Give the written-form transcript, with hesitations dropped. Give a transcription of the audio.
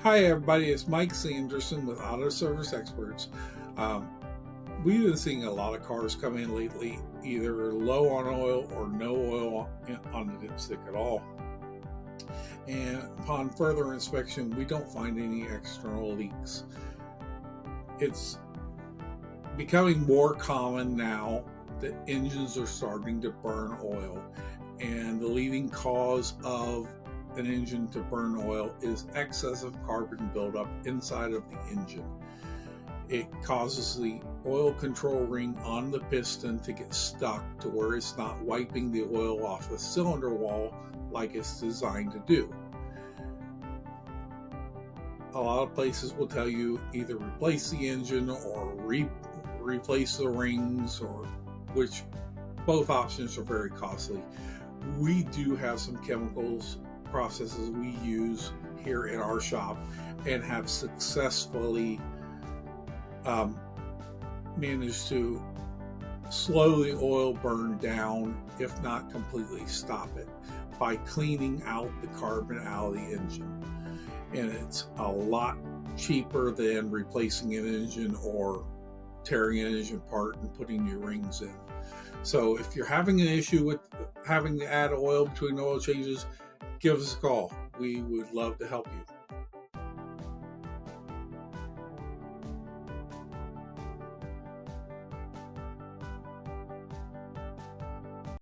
Hi everybody, it's Mike Sanderson with Auto Service Experts. We've been seeing a lot of cars come in lately, either low on oil or no oil on the dipstick at all. And upon further inspection, we don't find any external leaks. It's becoming more common now that engines are starting to burn oil, and the leading cause of an engine to burn oil is excessive carbon buildup inside of the engine. It causes the oil control ring on the piston to get stuck to where it's not wiping the oil off the cylinder wall like it's designed to do. A lot of places will tell you either replace the engine or replace the rings, or which both options are very costly. We do have some chemicals processes we use here in our shop and have successfully managed to slow the oil burn down, if not completely stop it, by cleaning out the carbon out of the engine. And it's a lot cheaper than replacing an engine or tearing an engine apart and putting new rings in. So if you're having an issue with having to add oil between oil changes, give us a call. We would love to help you.